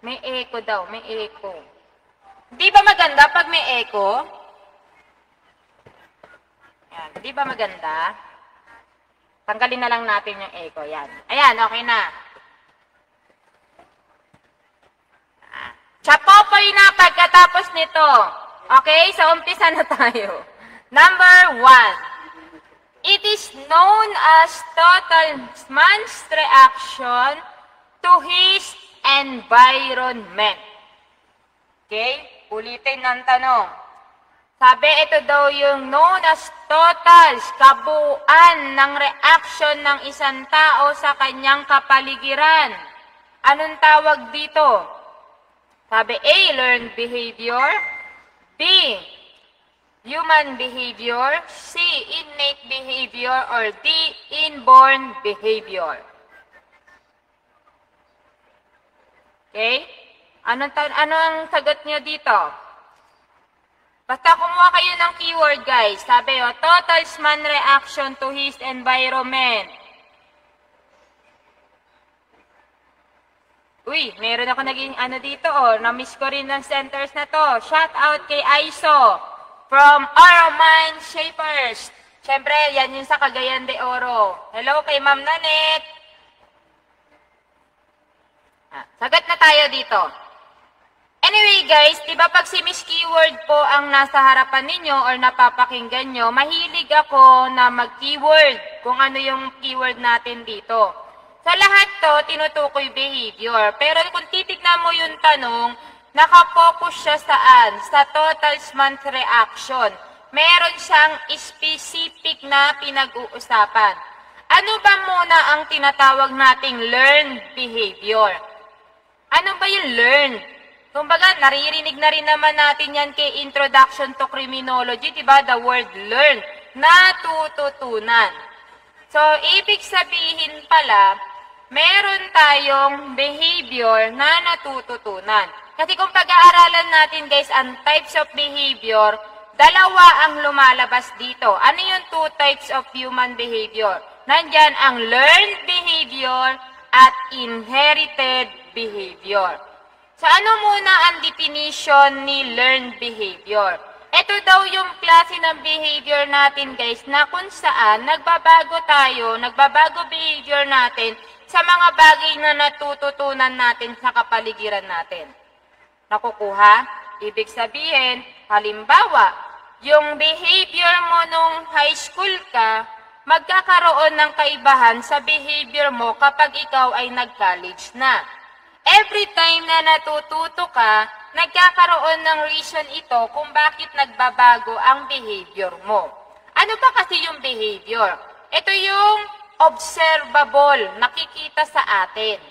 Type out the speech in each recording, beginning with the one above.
May echo daw, may echo. Di ba maganda pag may echo? Yan, di ba maganda? Tanggalin na lang natin yung echo. Yan. Ayan, okay na. Chapopoy na pagkatapos nito. Okay, so umpisa na tayo. Number 1. It is known as total man's reaction to his environment. Okay, ulitin ng tanong. Sabi, ito daw yung known as totals, kabuuan ng reaction ng isang tao sa kanyang kapaligiran. Anong tawag dito? Sabi, A, learned behavior. B, human behavior. C, innate behavior. Or D, inborn behavior. Okay? Ano ang sagot niyo dito? Basta kumuha kayo ng keyword, guys. Sabi, total man reaction to his environment. Uy, meron ako naging dito, na-miss ko rin ng centers na to. Shout out kay Aiso from Oro Mind Shapers. Siyempre, yan yung sa Cagayan de Oro. Hello kay Ma'am Nanet. Sagot na tayo dito. Anyway guys, di ba pag si Miss Keyword po ang nasa harapan ninyo or napapakinggan nyo, mahilig ako na mag-keyword kung ano yung keyword natin dito. Sa lahat to, tinutukoy behavior. Pero kung titignan mo yung tanong, nakapokus siya saan? Sa total man's reaction. Meron siyang specific na pinag-uusapan. Ano ba muna ang tinatawag nating learned behavior? Ano ba yung learned? Kumbaga, naririnig na rin naman natin yan kay Introduction to Criminology, diba? The word learn, natututunan. So, ibig sabihin pala, meron tayong behavior na natututunan. Kasi kung pag-aaralan natin, guys, ang types of behavior, dalawa ang lumalabas dito. Ano yung two types of human behavior? Nandyan ang learned behavior at inherited behavior. So, ano muna ang definition ni learned behavior? Ito daw yung klase ng behavior natin, guys, na kung saan nagbabago behavior natin sa mga bagay na natututunan natin sa kapaligiran natin. Nakukuha? Ibig sabihin, halimbawa, yung behavior mo nung high school ka, magkakaroon ng kaibahan sa behavior mo kapag ikaw ay nag-college na. Every time na natututo ka, nagkakaroon ng reason ito kung bakit nagbabago ang behavior mo. Ano ba kasi yung behavior? Ito yung observable, nakikita sa atin.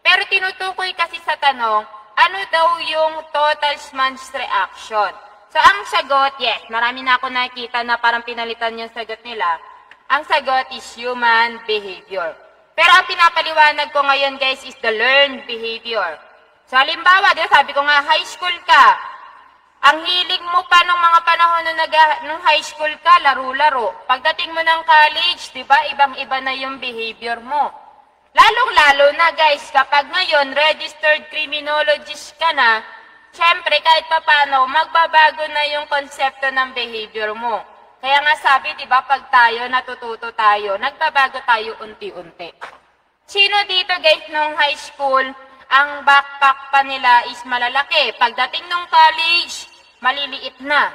Pero tinutukoy kasi sa tanong, ano daw yung total man's reaction? So ang sagot, yes, marami na ako nakikita na parang pinalitan yung sagot nila. Ang sagot is human behavior. Pero ang pinapaliwanag ko ngayon, guys, is the learned behavior. So, halimbawa, sabi ko nga, high school ka. Ang hilig mo pa nung mga panahon nung high school ka, laro-laro. Pagdating mo ng college, di ba, ibang-iba na yung behavior mo. Lalong-lalo na, guys, kapag ngayon, registered criminologist ka na, syempre, kahit papano, magbabago na yung konsepto ng behavior mo. Kaya nga sabi, di ba, pag tayo, natututo tayo, nagbabago tayo unti-unti. Sino dito, guys, nung high school, ang backpack pa nila is malalaki. Pagdating nung college, maliliit na.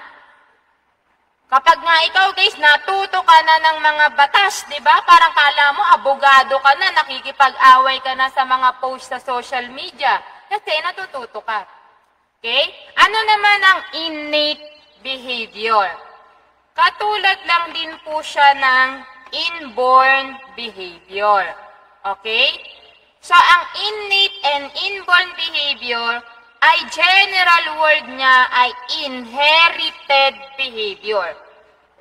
Kapag nga ikaw, guys, natuto ka na ng mga batas, di ba? Parang kala mo, abogado ka na, nakikipag-away ka na sa mga post sa social media. Kasi natututo ka. Okay? Ano naman ang innate behavior? Katulad lang din po siya ng inborn behavior. Okay? So, ang innate and inborn behavior ay general word niya ay inherited behavior.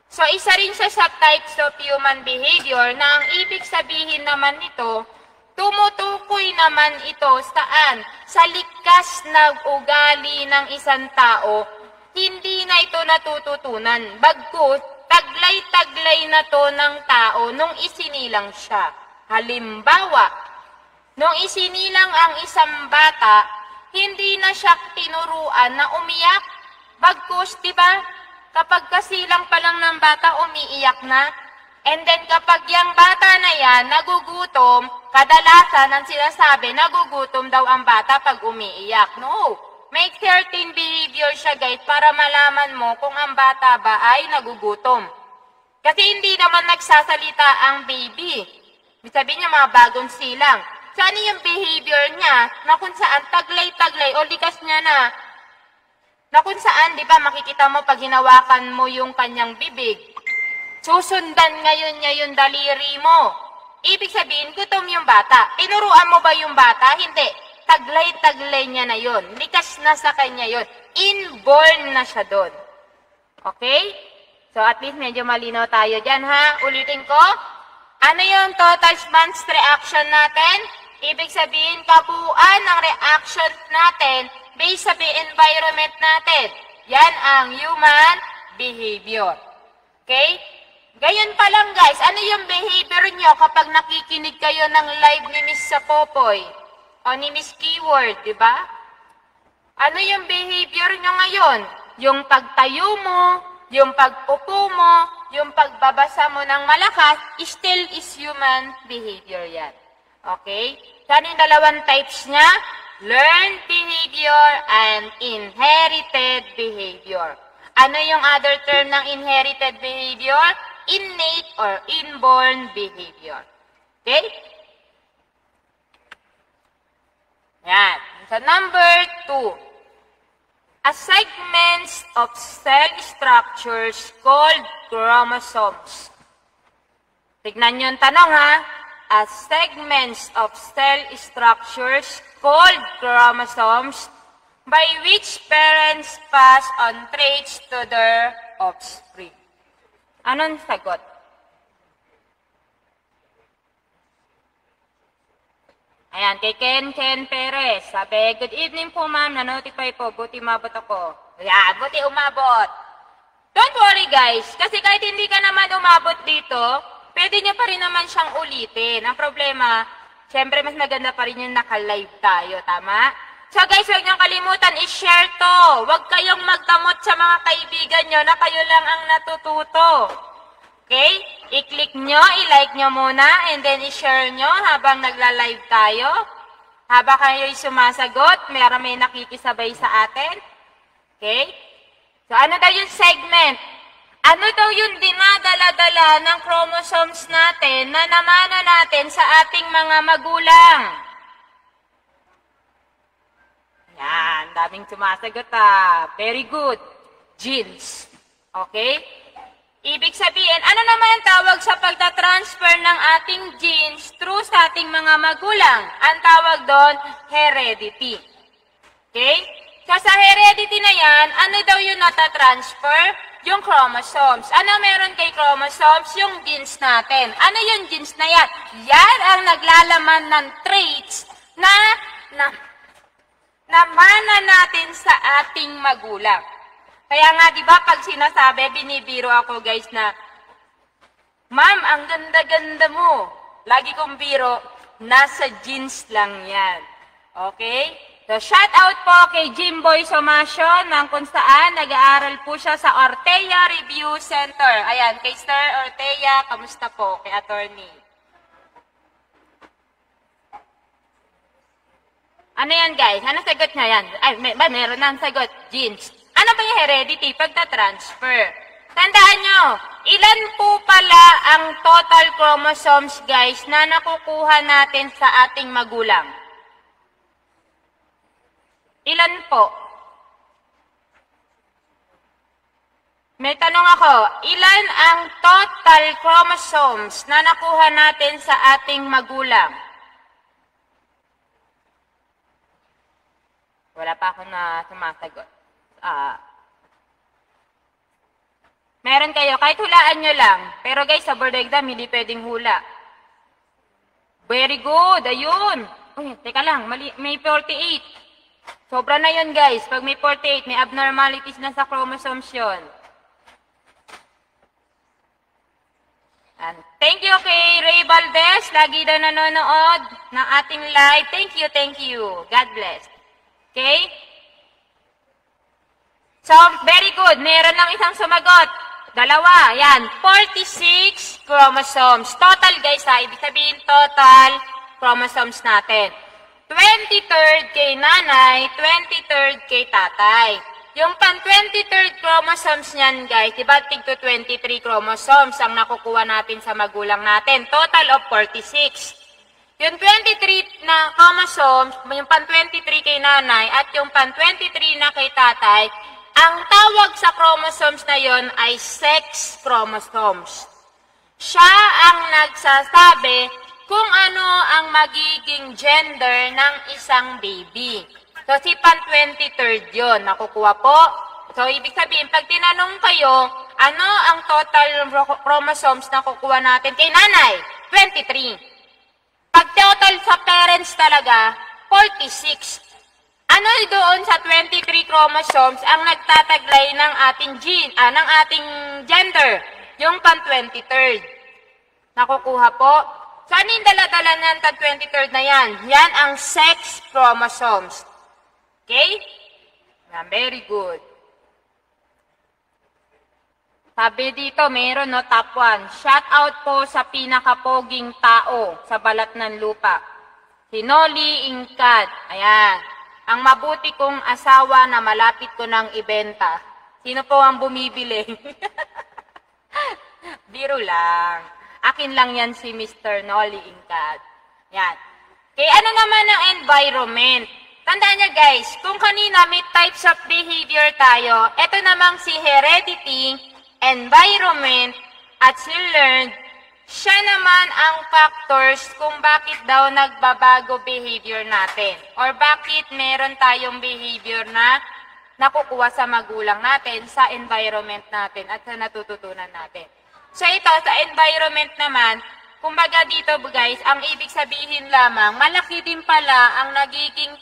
So, isa rin siya sa types of human behavior na ang ibig sabihin naman nito, tumutukoy naman ito saan? Sa likas na ugali ng isang tao, hindi na ito natututunan. Bagkus, taglay-taglay na to ng tao nung isinilang siya. Halimbawa, nung isinilang ang isang bata, hindi na siya tinuruan na umiyak. Bagkus, di ba? Kapag kasilang pa lang ng bata, umiiyak na. And then kapag yung bata na yan, nagugutom, kadalasan ang sinasabi, nagugutom daw ang bata pag umiiyak. No, make certain behavior siya guys para malaman mo kung ang bata ba ay nagugutom. Kasi hindi naman nagsasalita ang baby. Ibig sabihin niya mga bagong silang. So ano yung behavior niya na kung saan taglay-taglay o likas niya na kung saan, di ba, makikita mo pag hinawakan mo yung kanyang bibig. Susundan ngayon niya yung daliri mo. Ibig sabihin, gutom yung bata. Tinuruan mo ba yung bata? Hindi. Taglay-taglay niya na yun. Likas na sa kanya yun. Inborn na siya doon. Okay? So at least medyo malinaw tayo dyan, ha? Ulitin ko. Ano yung total response reaction natin? Ibig sabihin, kabuuan ng reactions natin based sa environment natin. Yan ang human behavior. Okay? Gayon pa lang guys, ano yung behavior nyo kapag nakikinig kayo ng live ni Miss Sapopoy o ni Miss Keyword, di ba? Ano yung behavior nyo ngayon? Yung pagtayo mo, yung pag-upo mo, yung pagbabasa mo ng malakas, still is human behavior yan. Okay? Saan yung dalawang types niya? Learned behavior and inherited behavior. Ano yung other term ng inherited behavior? Innate or inborn behavior. Okay? Yan. So, number 2. A segments of cell structures called chromosomes. Tignan nyo yung tanong ha. A segments of cell structures called chromosomes by which parents pass on traits to their offspring. Anong sagot? Ayan, kay Ken Perez. Sabi, good evening po ma'am, na-notify po, buti umabot ako. Ayan, buti umabot. Don't worry guys, kasi kahit hindi ka naman umabot dito, pwede nyo pa rin naman siyang ulitin. Ang problema, syempre mas maganda pa rin yung naka-live tayo, tama? So guys, huwag niyong kalimutan, i-share to. Huwag kayong magdamot sa mga kaibigan nyo na kayo lang ang natututo. Okay? I-click nyo, i-like nyo muna, and then i-share nyo habang nagla-live tayo. Habang kayo'y sumasagot, may nakikisabay sa atin. Okay? So ano daw yung segment? Ano daw yung dinadala-dala ng chromosomes natin na namana natin sa ating mga magulang? Yan, daming sumasagot Very good. Genes. Okay? Ibig sabihin, ano naman ang tawag sa pagta-transfer ng ating genes through sa ating mga magulang? Ang tawag doon, heredity. Okay? So sa heredity na yan, ano daw yung nata-transfer? Yung chromosomes. Ano meron kay chromosomes? Yung genes natin. Ano yung genes na yan? Yan ang naglalaman ng traits na namana natin sa ating magulang. Kaya nga, di ba, pag sinasabi, binibiro ako guys na, ma'am, ang ganda-ganda mo. Lagi kong biro, nasa genes lang yan. Okay? So, shout out po kay Jimboy Somasyo ng kung saan nag-aaral po siya sa Ortega Review Center. Ayan, kay Sir Ortega, kamusta po? Kay attorney. Ano yan guys? Ano sagot niya yan? Ay, meron na ang sagot. Genes. Ano ba yung heredity? Pagta-transfer. Tandaan nyo, ilan po pala ang total chromosomes guys na nakukuha natin sa ating magulang? Ilan po? May tanong ako, ilan ang total chromosomes na nakuha natin sa ating magulang? Wala pa ako na sumasagot. Meron kayo, kahit hulaan nyo lang. Pero guys, sa board exam, hindi pwedeng hula. Very good, ayun. Uy, teka lang, may 48. Sobra na yun guys. Pag may 48, may abnormalities na sa chromosomes yun. And thank you kay Ray Valdez. Lagi daw nanonood ng ating live. Thank you, thank you. God bless. Okay? So, very good. Meron lang isang sumagot. Dalawa. Yan. 46 chromosomes. Total, guys, ha? Ibig sabihin, total chromosomes natin. 23rd kay nanay, 23rd kay tatay. Yung pan 23rd chromosomes niyan, guys, diba, tigto 23 chromosomes ang nakukuha natin sa magulang natin. Total of 46. Yung 23 na chromosomes, yung pan 23 kay nanay at yung pan 23 na kay tatay, ang tawag sa chromosomes na yon ay sex chromosomes. Siya ang nagsasabi kung ano ang magiging gender ng isang baby. So, si pan 23rd yun. Nakukuha po. So, ibig sabihin, pag tinanong kayo, ano ang total chromosomes na kukuha natin kay nanay? 23. Pag total sa parents talaga, 46. Ano doon sa 23 chromosomes ang nagtataglay ng ating gene, ng ating gender? Yung pan 23rd. Nakukuha po. So, ano yung dala-dala niyan sa 23rd na yan? Yan ang sex chromosomes. Okay? Yeah, very good. Sabi dito, meron no, top 1. Shout out po sa pinakapoging tao sa balat ng lupa. Si Noli Ingkad. Ayan. Ang mabuti kong asawa na malapit ko nang ibenta. Sino po ang bumibili? Biro lang. Akin lang yan si Mr. Noli Ingkad. Yan. Okay, ano naman ang environment? Tandaan niya guys, kung kanina may types of behavior tayo, ito namang si heredity, environment, at si learned, siya naman ang factors kung bakit daw nagbabago behavior natin. Or bakit meron tayong behavior na nakukuha sa magulang natin, sa environment natin, at sa natututunan natin. So ito, sa environment naman, kumbaga dito guys, ang ibig sabihin lamang, malaki din pala ang nagiging,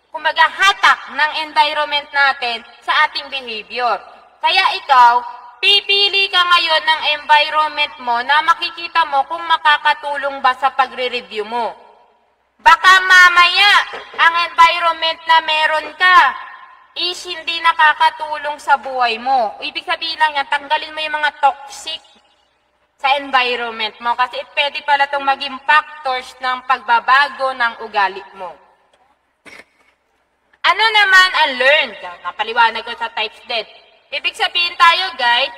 kumbaga hatak ng environment natin sa ating behavior. Kaya ikaw, pipili ka ngayon ng environment mo na makikita mo kung makakatulong ba sa pagre-review mo. Baka mamaya, ang environment na meron ka is hindi nakakatulong sa buhay mo. Ibig sabihin lang yan, tanggalin mo yung mga toxic sa environment mo kasi pwede pala itong maging factors ng pagbabago ng ugali mo. Ano naman ang learned? Napaliwanag ko sa types din. Ibig sabihin tayo guys,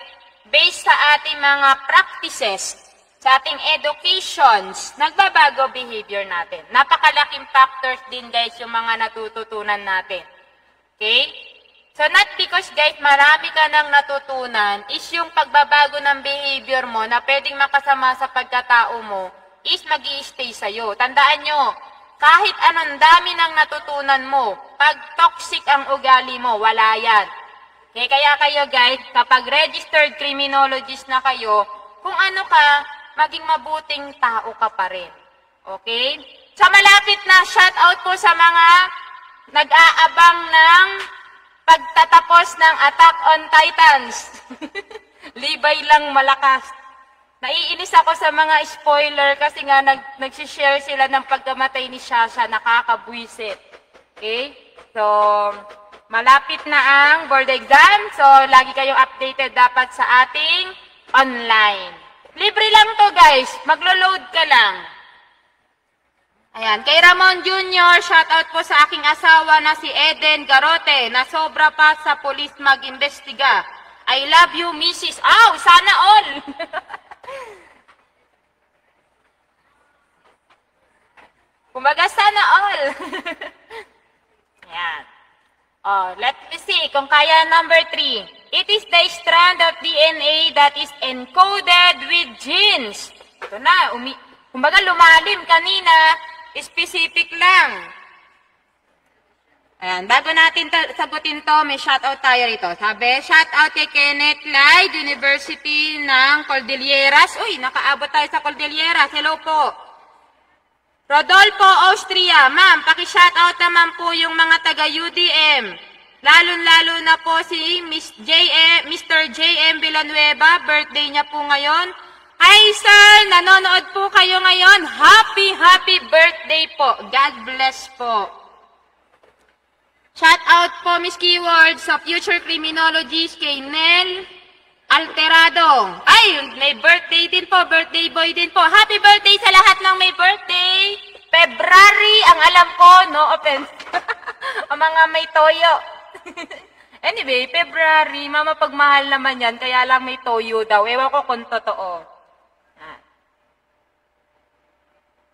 based sa ating mga practices, sa ating educations, nagbabago behavior natin. Napakalaking factors din guys yung mga natututunan natin. Okay? So not because guys marami ka nang natutunan is yung pagbabago ng behavior mo na pwedeng makasama sa pagkatao mo is mag-i-stay sa'yo. Tandaan nyo, kahit anong dami ng natutunan mo, pag toxic ang ugali mo, wala yan. Okay, kaya kayo guys, kapag registered criminologist na kayo, kung ano ka, maging mabuting tao ka pa rin. Okay? So malapit na, shout out po sa mga nag-aabang ng pagtatapos ng Attack on Titans. Libay lang malakas. Naiinis ako sa mga spoiler kasi nga nagsishare sila ng pagkamatay ni Shasha, nakakabwisit. Okay? So, malapit na ang board exam. So, lagi kayong updated dapat sa ating online. Libre lang to guys. Maglo-load ka lang. Ayan, kay Ramon Jr., shoutout po sa aking asawa na si Eden Garote na sobra pa sa polis mag-imbestiga. I love you, Mrs. Aw, sana all! Kumbaga, sana all! Ayan. Oh, let me see kung kaya number 3. It is the strand of DNA that is encoded with genes. Ito na, kumbaga lumalim kanina, specific lang. Ayan, bago natin sagutin to, may shoutout tayo rito. Sabi, shoutout kay Kenneth Clyde, University ng Cordilleras. Uy, nakaabot tayo sa Cordilleras. Hello po. Rodolfo, Austria. Ma'am, paki-shoutout naman po yung mga taga-UDM. Lalo-lalo na po si Mr. J.M. Villanueva. Birthday niya po ngayon. Hi, sir! Nanonood po kayo ngayon. Happy birthday po. God bless po. out po, Miss Keyword, sa future criminologist kay Nel Alterado. Ay, may birthday din po, birthday boy din po. Happy birthday sa lahat ng may birthday. February, ang alam ko, no offense. Ang mga may toyo. Anyway, February, mamapagmahal naman yan, kaya lang may toyo daw. Ewan ko kung totoo.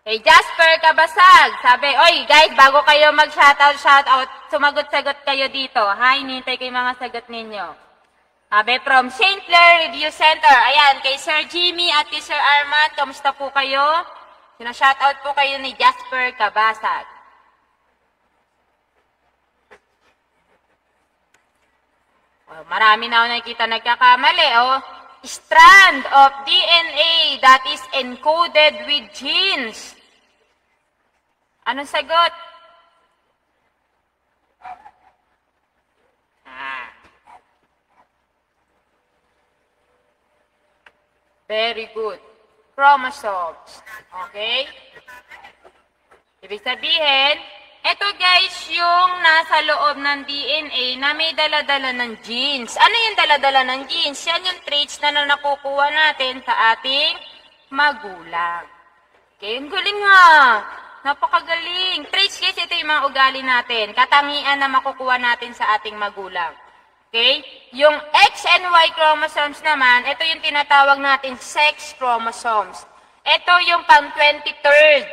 Kay Jasper Kabasag, sabi, oy guys, bago kayo shoutout, sumagot-sagot kayo dito. Hi, nintay ko yung mga sagot ninyo. Sabi, from St. Clair Review Center. Ayan, kay Sir Jimmy at kay Sir Armand, kamusta po kayo? Sina-shoutout po kayo ni Jasper Kabasag. Oh, marami na ako nakikita nagkakamali, oh. Strand of DNA that is encoded with genes. Anong sagot? Very good. Chromosomes. Okay? Ibig sabihin, ito guys yung nasa loob ng DNA na may daladala ng genes. Ano yung daladala ng genes? Yan yung traits na nakukuha natin sa ating magulang. Okay, ang galing nga. Napakagaling. Traits guys, ito yung mga ugali natin. Katangian na makukuha natin sa ating magulang. Okay? Yung X and Y chromosomes naman, ito yung tinatawag natin sex chromosomes. Ito yung pang 23rd.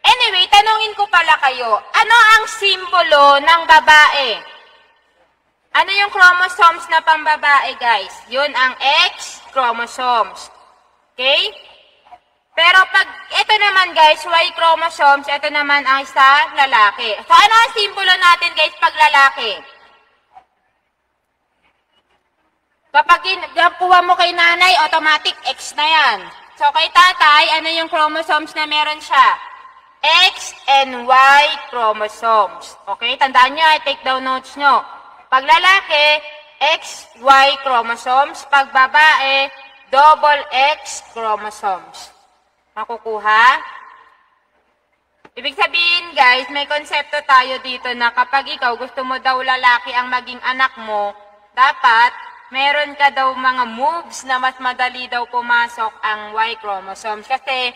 Anyway, tanungin ko pala kayo, ano ang simbolo ng babae? Ano yung chromosomes na pang babae, guys? Yun ang X chromosomes. Okay? Pero pag ito naman, guys, Y chromosomes, ito naman ang sa lalaki. So, ano ang simbolo natin, guys, pag lalaki? Kapag kuha mo kay nanay, automatic X na yan. So, kay tatay, ano yung chromosomes na meron siya? X and Y chromosomes. Okay? Tandaan nyo, take down notes nyo. Pag lalaki, X, Y chromosomes. Pag babae, double X chromosomes. Makukuha? Ibig sabihin, guys, may konsepto tayo dito na kapag ikaw gusto mo daw lalaki ang maging anak mo, dapat meron ka daw mga moves na mas madali daw pumasok ang Y chromosomes. Kasi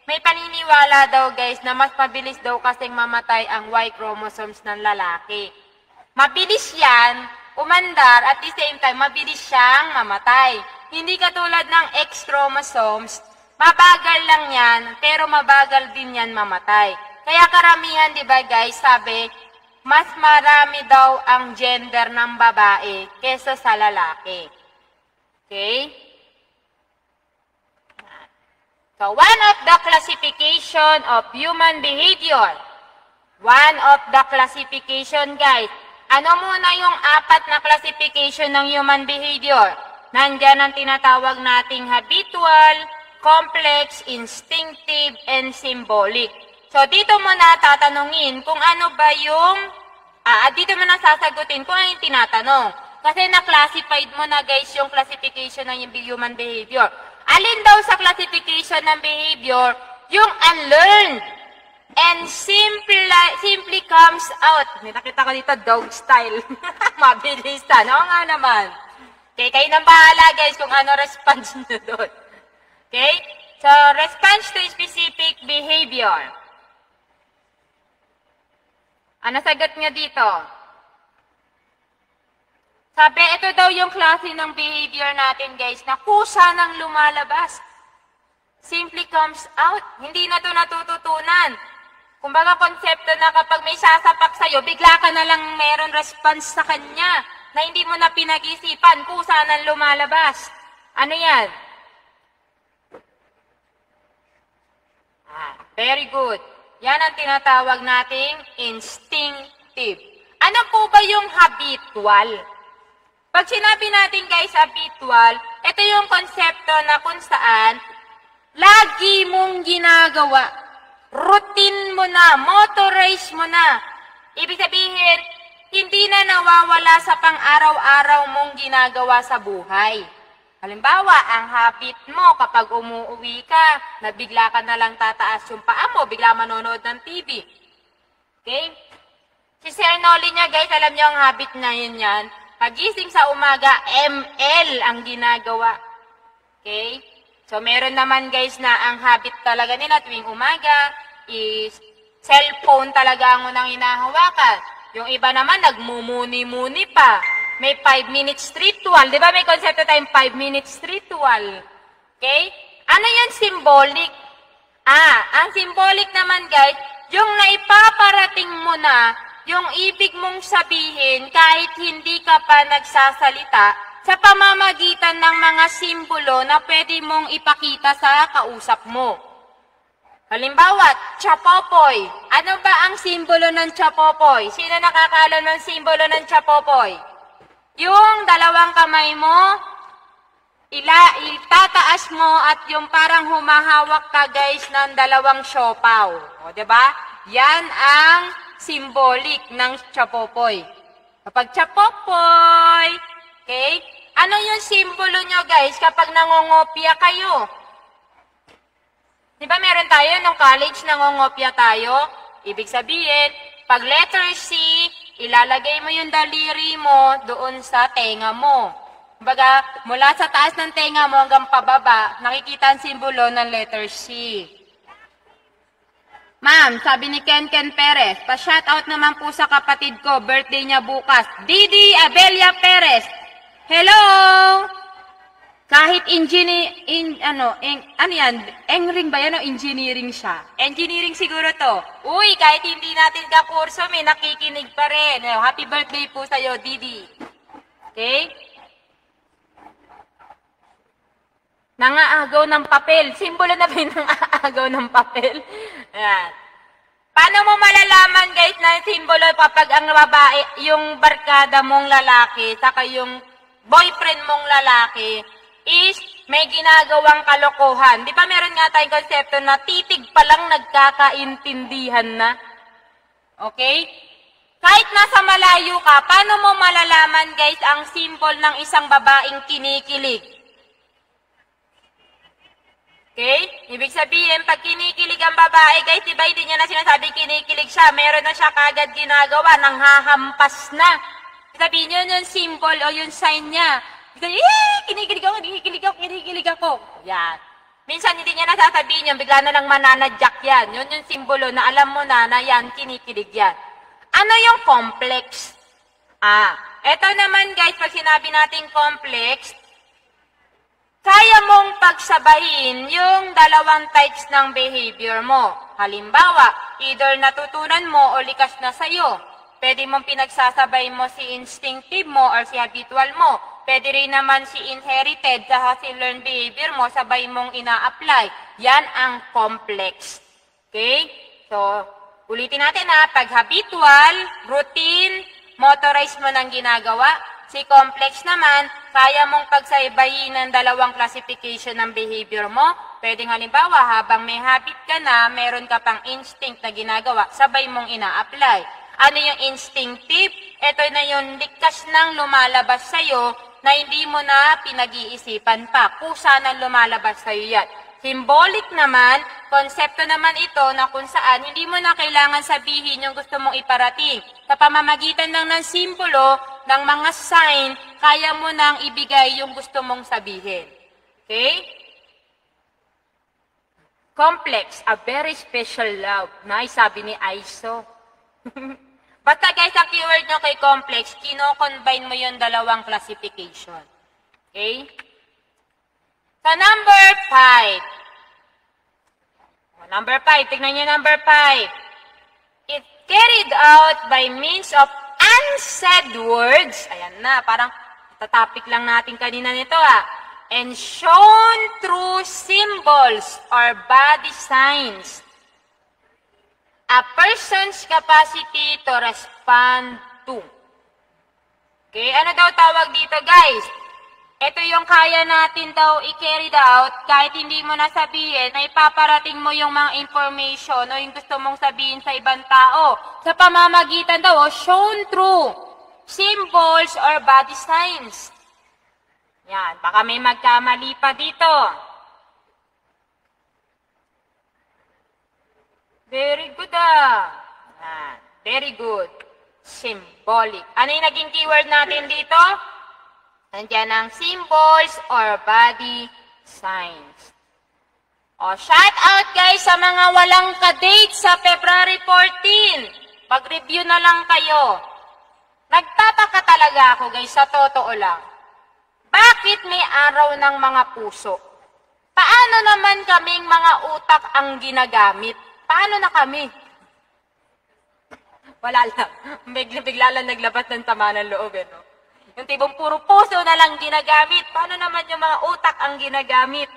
may paniniwala daw guys na mas mabilis daw kasing mamatay ang Y chromosomes ng lalaki. Mabilis yan, umandar, at the same time, mabilis siyang mamatay. Hindi katulad ng X chromosomes, mabagal lang yan, pero mabagal din yan mamatay. Kaya karamihan, di ba guys, sabi, mas marami daw ang gender ng babae kesa sa lalaki. Okay? So, one of the classification of human behavior. One of the classification, guys. Ano muna yung apat na classification ng human behavior? Nandyan ang tinatawag nating habitual, complex, instinctive, and symbolic. So, dito mo na tatanungin kung ano ba yung, dito mo na sasagutin kung ano yung tinatanong. Kasi na-classified mo na guys yung classification ng human behavior. Alin daw sa classification ng behavior, yung unlearned and simply comes out. May nakita ko dito, dog style. Mabilisan. Oo nga naman. Okay, kayo nang bahala guys kung ano response nyo doon. Okay? So, response to specific behavior. Ano sagot nyo dito? Sabi, ito daw yung klase ng behavior natin, guys, na kusa nang lumalabas. Simply comes out. Hindi na ito natututunan. Kumbaga, konsepto na kapag may sasapak sa'yo, bigla ka na lang meron response sa kanya na hindi mo na pinag-isipan, kusa nang lumalabas. Ano yan? Very good. Yan ang tinatawag nating instinctive. Ano po ba yung habitual? Pag sinabi natin guys habitual, ito yung konsepto na kung saan lagi mong ginagawa. Routine mo na, motorize mo na. Ibig sabihin, hindi na nawawala sa pang-araw-araw mong ginagawa sa buhay. Halimbawa, ang habit mo kapag umuwi ka, na bigla ka na lang tataas yung paa mo, bigla manonood ng TV. Okay? Si Sir Nolly niya, guys, alam niyo ang habit na yun yan. Pagising sa umaga, ML ang ginagawa. Okay? So, meron naman, guys, na ang habit talaga nila tuwing umaga is cellphone talaga ang unang hinahawakan. Yung iba naman, nagmumuni-muni pa. May 5 minutes ritual. Di ba may konsepto tayong 5 minutes ritual? Okay? Ano yung symbolic? Ang symbolic naman, guys, yung naipaparating mo na yung ibig mong sabihin kahit hindi ka pa nagsasalita sa pamamagitan ng mga simbolo na pwede mong ipakita sa kausap mo. Halimbawa, chapopoy. Ano ba ang simbolo ng chapopoy? Sino nakakaalam ng simbolo ng chapopoy? Yung dalawang kamay mo, itataas mo at yung parang humahawak ka, guys, ng dalawang siopaw. O, diba? Yan ang symbolic ng chapopoy. Kapag chapopoy, okay? Ano yung simbolo nyo, guys, kapag nangongopya kayo? Diba meron tayo nung college nangongopya tayo? Ibig sabihin, pag letter C, ilalagay mo yung daliri mo doon sa tenga mo. Kumbaga, mula sa taas ng tenga mo hanggang pababa, nakikita ang simbolo ng letter C. Ma'am, sabi ni Ken Perez, pa-shoutout naman po sa kapatid ko, birthday niya bukas. Didi Abelia Perez. Hello! Kahit engring ba yan o engineering siya? Engineering siguro to. Uy, kahit hindi natin kakurso, may nakikinig pa rin. Happy birthday po sa'yo, Didi. Okay? Nangaagaw ng papel. Simbolo na ba yung nangaagaw ng papel? Ayan. Paano mo malalaman, guys, na simbolo kapag ang babae, yung barkada mong lalaki, saka yung boyfriend mong lalaki, is may ginagawang kalokohan. Di ba meron nga tayong konsepto na titig pa lang nagkakaintindihan na? Okay? Kahit nasa malayo ka, paano mo malalaman, guys, ang symbol ng isang babaeng kinikilig? Okay? Ibig sabihin, pag kinikilig ang babae, guys, diba hindi niya na sinasabi kinikilig siya, meron na siya kagad ginagawa, nanghahampas na. Sabihin niyo yung symbol o yung sign niya. Kinikilig ako. Yan. Minsan hindi niya nasasabihin yun, bigla na lang mananadyak yan. Yun yung simbolo na alam mo na yan, kinikilig yan. Ano yung complex? Eto naman, guys, pag sinabi natin complex, kaya mong pagsabahin yung dalawang types ng behavior mo. Halimbawa, either natutunan mo o likas na sa'yo. Pwede mong pinagsasabay mo si instinctive mo or si habitual mo. Pwede rin naman si inherited sa si learned behavior mo, sabay mong ina-apply. Yan ang complex. Okay? So, ulitin natin pag habitual, routine, motorized mo nang ginagawa. Si complex naman, kaya mong pagsaybayin ng dalawang classification ng behavior mo. Pwedeng halimbawa, habang may habit ka na, meron ka pang instinct na ginagawa, sabay mong ina-apply. Ano yung instinctive? Ito na yung likas nang lumalabas sa'yo na hindi mo na pinag-iisipan pa. Kusa nang lumalabas sa'yo yan. Symbolic naman, konsepto naman ito na kung saan hindi mo na kailangan sabihin yung gusto mong iparating. Sa pamamagitan lang ng simbolo, ng mga sign, kaya mo nang ibigay yung gusto mong sabihin. Okay? Complex, a very special love. Sabi ni Aiso. Basta guys, ang keyword nyo kay complex, kino-combine mo yung dalawang classification. Okay? Sa number 5. Number 5, tignan nyo number 5. It carried out by means of unsaid words. Ayan na, parang tatapik lang natin kanina nito And shown through symbols or body signs. A person's capacity to respond to. Okay, ano daw tawag dito, guys? Ito yung kaya natin daw i-carry out kahit hindi mo nasabihin na ipaparating mo yung mga information o yung gusto mong sabihin sa ibang tao. Sa pamamagitan daw, shown through symbols or body signs. Yan, baka may magkamali pa dito. Very good Yan, very good. symbolic. Ano yung naging keyword natin dito? Nandiyan ang symbols or body signs. O, shout out guys sa mga walang ka-date sa February 14. Mag-review na lang kayo. Nagtataka talaga ako guys, sa totoo lang. Bakit may araw ng mga puso? Paano naman kaming mga utak ang ginagamit? Paano na kami? Wala lang. Bigla lang naglabas ng tama ng loob. No? Yung tibong puro puso na lang ginagamit. Paano naman yung mga utak ang ginagamit?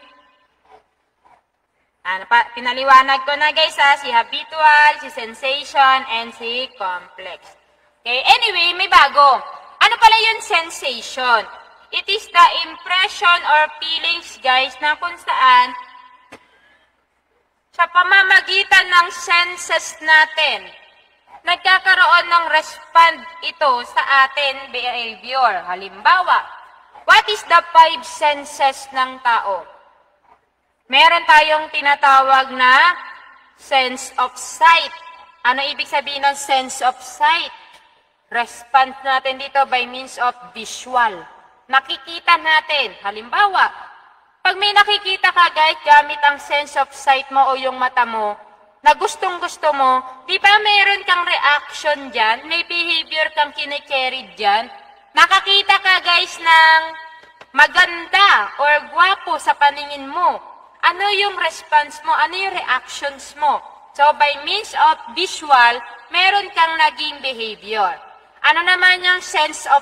Pinaliwanag ko na guys si habitual, si sensation, and si complex. Okay, anyway, may bago. Ano pala yung sensation? It is the impression or feelings guys na kung saan sa pamamagitan ng senses natin, nagkakaroon ng respond ito sa atin behavior. Halimbawa, what is the 5 senses ng tao? Meron tayong tinatawag na sense of sight. Ano ibig sabihin ng sense of sight? Response natin dito by means of visual. Nakikita natin. Halimbawa, pag may nakikita ka guys, gamit ang sense of sight mo o yung mata mo, na gustong-gusto mo, di ba mayroon kang reaction dyan? May behavior kang kinikerry dyan? Nakakita ka guys ng maganda or gwapo sa paningin mo. Ano yung response mo? Ano yung reactions mo? So, by means of visual, meron kang naging behavior. Ano naman yung sense of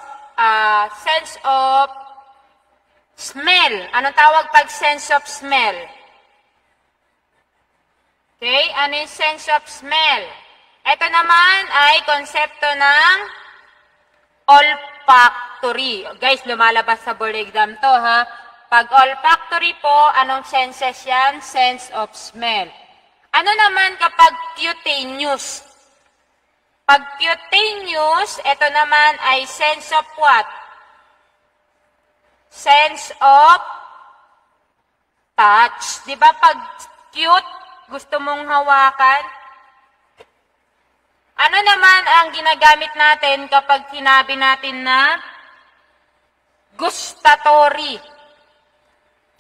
smell? Anong tawag pag sense of smell? Okay, ano yung sense of smell? Ito naman ay konsepto ng olfactory. Guys, lumalabas sa board exam to ha. Pag olfactory po, anong senses yan? Sense of smell. Ano naman kapag cutaneous? Pag cutaneous, ito naman ay sense of what? Sense of touch. Di ba pag cute, gusto mong hawakan? Ano naman ang ginagamit natin kapag sinabi natin na gustatory?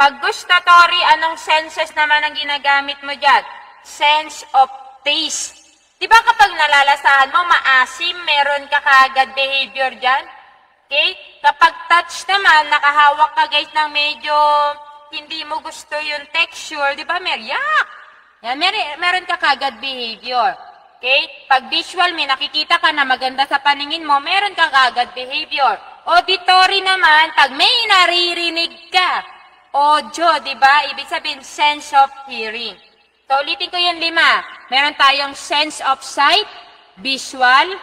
Pag gustatory, anong senses naman ang ginagamit mo dyan? Sense of taste. Di ba kapag nalalasahan mo, maasim, meron ka kaagad behavior dyan? Okay? Kapag touch naman, nakahawak ka guys ng medyo hindi mo gusto yung texture, di ba? Yak! Yan, meron ka kaagad behavior. Okay? Pag visual, may nakikita ka na maganda sa paningin mo, meron ka kaagad behavior. Auditory naman, pag may naririnig ka, audio, di ba? Ibig sabihin, sense of hearing. So, ulitin ko yung 5. Meron tayong sense of sight, visual,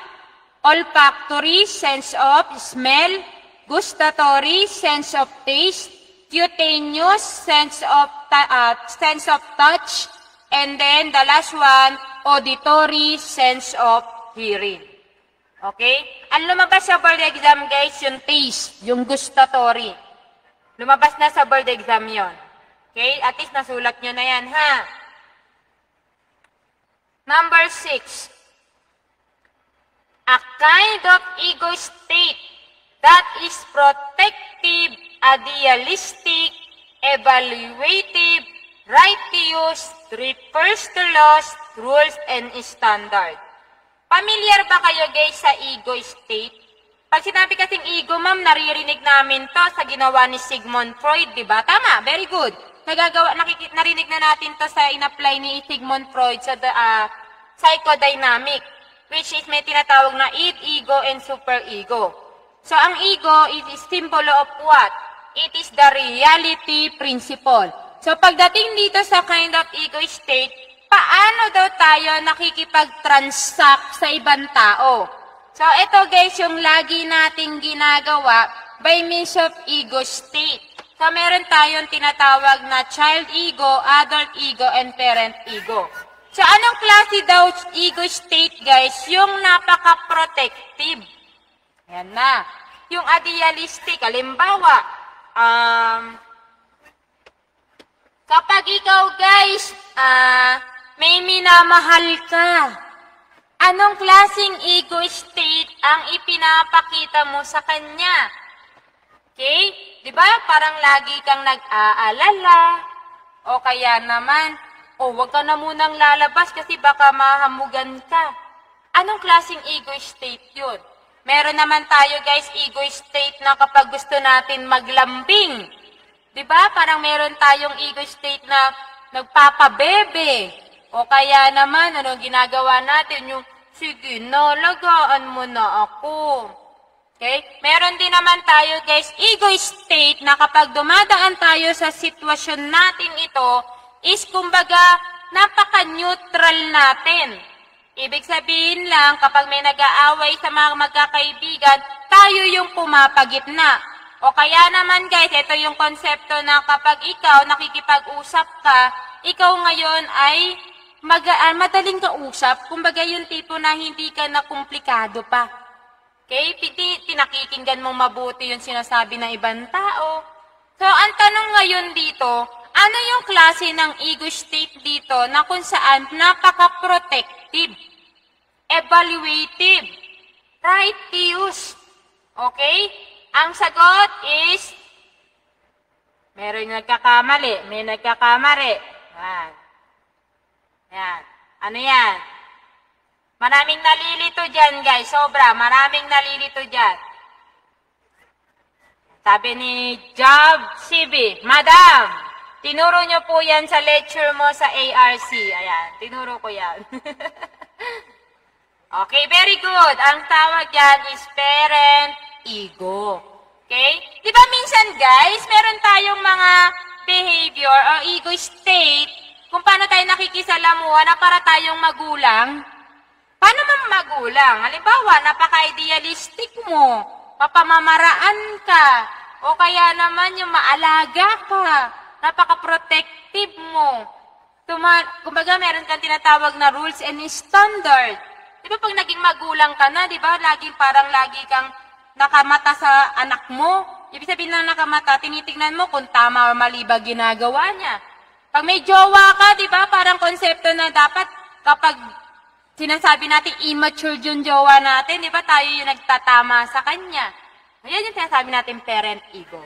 olfactory, sense of smell, gustatory, sense of taste, cutaneous, sense of touch, and then the last one, auditory, sense of hearing. Okay? Ang lumabas sa board exam, guys, yung taste, yung gustatory. Lumabas na sa board exam yon. Okay? At least nasulat nyo na yan, ha? Number 6. A kind of ego state that is protective, idealistic, evaluative, righteous, refers to laws, rules, and standards. Familiar ba kayo guys sa ego state? Pag sinabi kasing ego, ma'am, naririnig namin to sa ginawa ni Sigmund Freud, di ba? Tama, very good. Narinig na natin to sa in-apply ni Sigmund Freud sa psychodynamic, which is may tinatawag na id, ego, and superego. So, ang ego is symbol of what? It is the reality principle. So, pagdating dito sa kind of ego state, paano daw tayo nakikipag-transact sa ibang tao? So, ito guys, yung lagi nating ginagawa by means of ego state. So, meron tayong tinatawag na child ego, adult ego, and parent ego. So, anong klase daw ego state, guys? Yung napaka-protective. Ayan na. Yung idealistic, halimbawa, kapag ikaw, guys, may minamahal ka, Anong klaseng ego state ang ipinapakita mo sa kanya? Okay? Di ba? Parang lagi kang nag-aalala. O kaya naman, wag ka na munang lalabas kasi baka mahamugan ka. Anong klaseng ego state yun? Meron naman tayo guys, ego state na kapag gusto natin maglambing. Di ba? Parang meron tayong ego state na nagpapabebe. O kaya naman, ginagawa natin? Yung, sige, nalagaan mo na ako. Okay? Meron din naman tayo, guys, ego state na kapag dumadaan tayo sa sitwasyon natin ito, is kumbaga, napaka-neutral natin. Ibig sabihin lang, kapag may nag-aaway sa mga magkakaibigan, tayo yung pumapagitna. O kaya naman, guys, ito yung konsepto na kapag ikaw nakikipag-usap ka, ikaw ngayon ay madaling kausap. Kumbaga yung tipo na hindi ka na komplikado pa. Okay? Pinakikinggan mong mabuti yung sinasabi ng ibang tao. So, ang tanong ngayon dito, ano yung klase ng ego state dito na kung saan napaka-protective, evaluative, righteous? Okay? Ang sagot is, meron nagkakamali, may nagkakamali. Yan. Ano yan? Maraming nalilito dyan, guys. Sobra. Maraming nalilito dyan. Sabi ni Job CB, Madam, tinuro nyo po yan sa lecture mo sa ARC. Ayan, tinuro ko yan. Okay, very good. Ang tawag dyan is parent ego. Okay? Di ba minsan, guys, meron tayong mga behavior or ego state kung paano tayo nakikisalamuha na para tayong magulang. Paano man magulang? Halimbawa, napaka-idealistic mo, mapamamaraan ka, o kaya naman yung maalaga ka, napaka-protective mo. Kumbaga, meron kang tinatawag na rules and standard. Di ba pag naging magulang ka na, di ba, lagi kang nakamata sa anak mo. Ibig sabihin na nakamata, tinitignan mo kung tama o mali ba ginagawa niya. Pag may jowa ka, di ba, parang konsepto na dapat kapag sinasabi natin immature yung jowa natin, di ba tayo yung nagtatama sa kanya. Ayan yung sinasabi natin parent ego.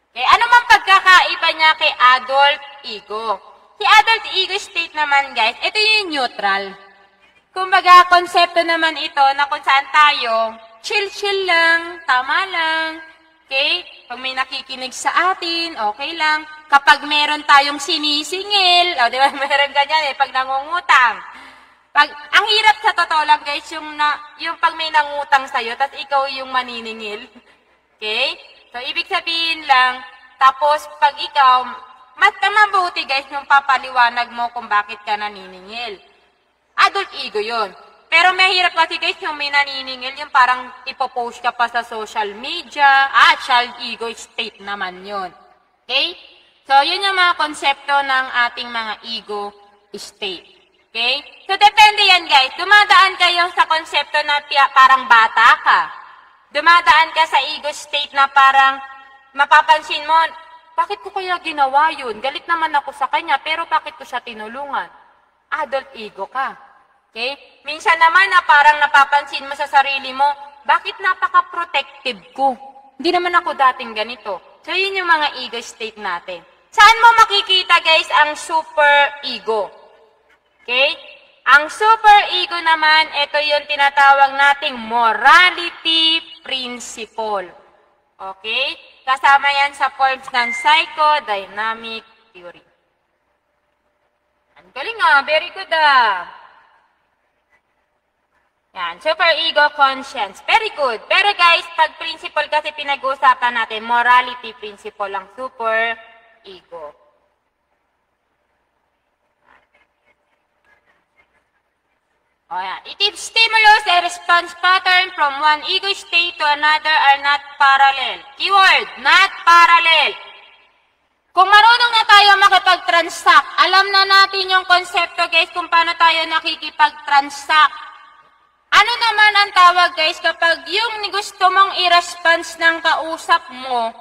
Okay, ano man pagkakaiba niya kay adult ego? Si adult ego state naman, guys, ito yung neutral. Kumbaga, konsepto naman ito na kung saan tayo, chill-chill lang, tama lang. Okay? Pag may nakikinig sa atin, okay lang. Kapag meron tayong sinisingil, di ba, meron ganyan pag nangungutang. Ang hirap sa totoo lang, guys, yung pag may nangutang sa'yo, tapos ikaw yung maniningil. Okay? So, ibig sabihin lang, tapos pag ikaw, mas mabuti, guys, yung papaliwanag mo kung bakit ka naniningil. Adult ego yun. Pero mahirap kasi, guys, yung may naniningil, yung parang ipopost ka pa sa social media. Child ego state naman yun. Okay? So, yun yung mga konsepto ng ating mga ego state. Okay? So, depende yan, guys. Dumadaan kayo sa konsepto na parang bata ka. Dumadaan ka sa ego state na parang mapapansin mo, bakit ko kaya ginawa yun? Galit naman ako sa kanya, pero bakit ko siya tinulungan? Adult ego ka. Okay? Minsan naman na parang napapansin mo sa sarili mo, bakit napaka-protective ko? Hindi naman ako dating ganito. So, yun yung mga ego state natin. Saan mo makikita, guys, ang super ego? Okay? Ang super ego naman, ito yung tinatawag nating morality principle. Okay? Kasama yan sa forms ng psychodynamic theory. Ang galing very good Yan, super ego conscience. Very good. Pero guys, pag principle kasi pinag-uusapan natin, morality principle ang super ego. Yan. It stimulus a response pattern from one ego state to another are not parallel. Keyword, not parallel. Kung marunong na tayo makipag-transact, alam na natin yung konsepto, guys, kung paano tayo nakikipag-transact. Ano naman ang tawag, guys, kapag yung gusto mong i-response ng kausap mo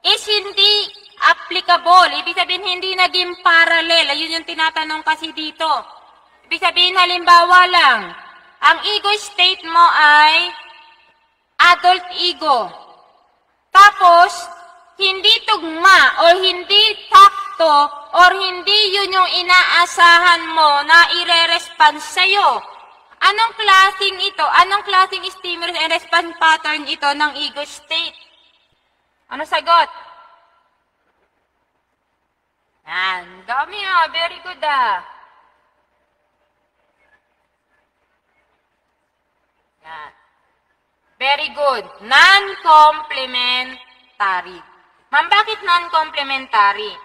is hindi applicable. Ibig sabihin, hindi naging parallel. Ayun yung tinatanong kasi dito. Ibig sabihin, halimbawa lang, ang ego state mo ay adult ego. Tapos, hindi tugma or hindi sakto or hindi yun yung inaasahan mo na ire-response sa'yo. Anong klaseng ito? Anong klaseng stimulus and response pattern ito ng ego state? Ano sagot? Yan. Dami very good Yan. Very good. Non-complementary. Ma'am, bakit non-complementary?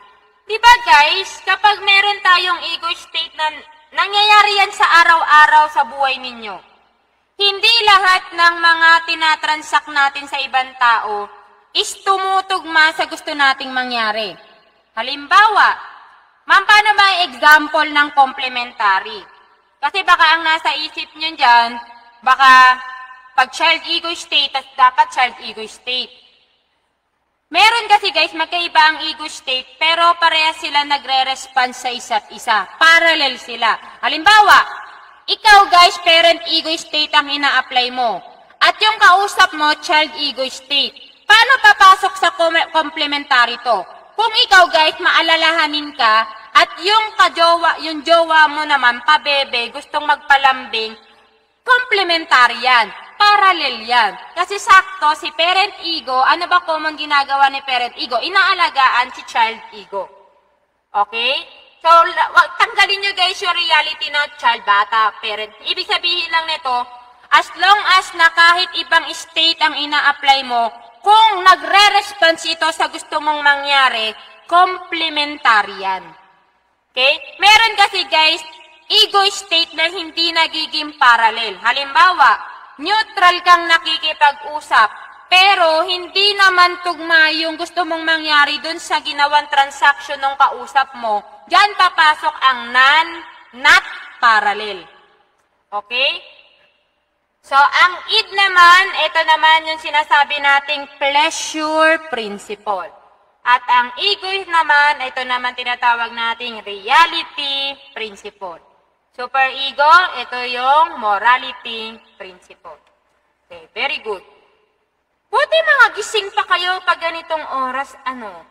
Diba guys, kapag meron tayong ego state na nangyayari yan sa araw-araw sa buhay ninyo, hindi lahat ng mga tinatransact natin sa ibang tao is tumutugma sa gusto nating mangyari. Halimbawa, ma'am, paano ba ang example ng complementary? Kasi baka ang nasa isip nyo dyan, baka pag child ego state, dapat child ego state. Meron kasi guys, magkaiba ang ego state, pero parehas sila nagre-response sa isa't isa. Parallel sila. Halimbawa, ikaw guys, parent ego state ang ina-apply mo. At yung kausap mo, child ego state. Paano papasok sa complementary to? Kung ikaw guys, maalalahanin ka, at yung jowa mo naman, pabebe, gustong magpalambing, complementary yan. Parallel yan. Kasi sakto, si parent ego, ano ba common ginagawa ni parent ego? Inaalagaan si child ego. Okay? So, tanggalin nyo guys yung reality na child, bata, parent. Ibig sabihin lang nito, as long as na kahit ibang state ang ina-apply mo, kung nagre-response ito sa gusto mong mangyari, complementary yan. Okay? Meron kasi guys, ego state na hindi nagiging parallel. Halimbawa, neutral kang nakikipag-usap, pero hindi naman tugma yung gusto mong mangyari dun sa ginawang transaction ng kausap mo. Diyan papasok ang not parallel. Okay? So, ang id naman, ito naman yung sinasabi nating pleasure principle. At ang ego naman, ito naman tinatawag nating reality principle. Superego, ito yung morality principle. Okay, very good. Buti mga gising pa kayo pag ganitong oras, Yan.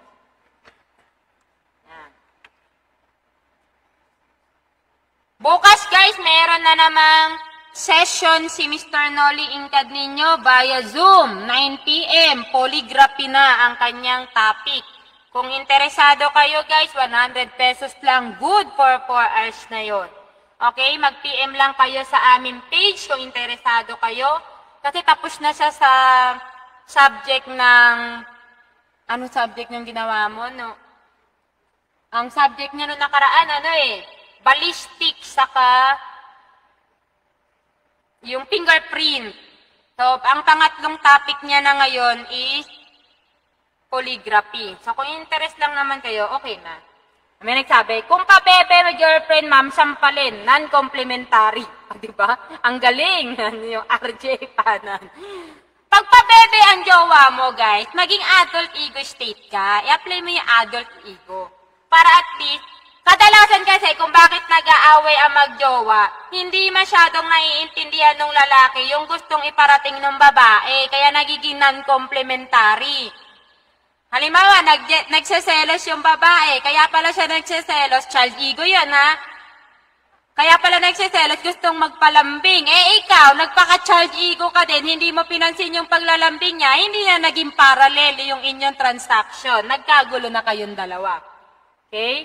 Bukas guys, meron na namang session si Mr. Noli Incad ninyo via Zoom, 9 p.m. Polygraphy na ang kanyang topic. Kung interesado kayo guys, 100 pesos lang, good for 4 hours na yon. Okay, mag-PM lang kayo sa aming page kung interesado kayo. Kasi tapos na siya sa subject ng... Ano subject ng ginawa mo, no? Ang subject niya noong nakaraan, ballistic, saka yung fingerprint. So, ang pangatlong topic niya na ngayon is polygraphy. So, kung interest lang naman kayo, okay na. May nagsabi, kung pabebe may girlfriend, ma'am, sampalin, non-complementary. Diba? Ang galing. Yung RJ Panan. Pag pabebe ang jowa mo, guys, maging adult ego state ka, i-apply mo yung adult ego. Para at least, kadalasan kasi kung bakit nag-aaway ang magjowa, hindi masyadong naiintindihan ng lalaki yung gustong iparating ng babae, kaya nagiging non-complementary. Halimbawa, nagseselos yung babae, kaya pala siya nagseselos, child ego yan ha. Kaya pala nagseselos, gustong magpalambing. Ikaw, nagpaka-child ego ka din, hindi mo pinansin yung paglalambing niya, hindi na naging parallel yung inyong transaction. Nagkagulo na kayong dalawa. Okay?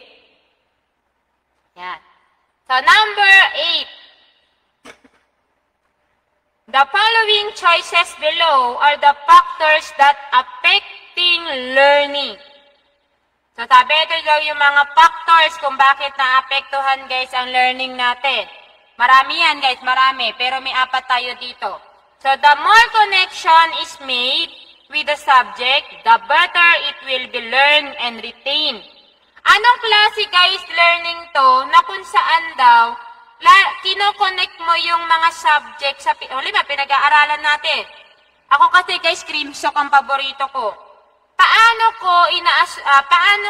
Yan. So, number 8. The following choices below are the factors that affect learning. So, sabi ito yung mga factors kung bakit naapektuhan guys ang learning natin. Marami yan guys, marami. Pero may 4 tayo dito. So, the more connection is made with the subject, the better it will be learned and retained. Anong klase guys learning to na kung saan daw kinoconnect mo yung mga subject sa pinag-aaralan natin. Ako kasi guys, screenshot ang paborito ko. Paano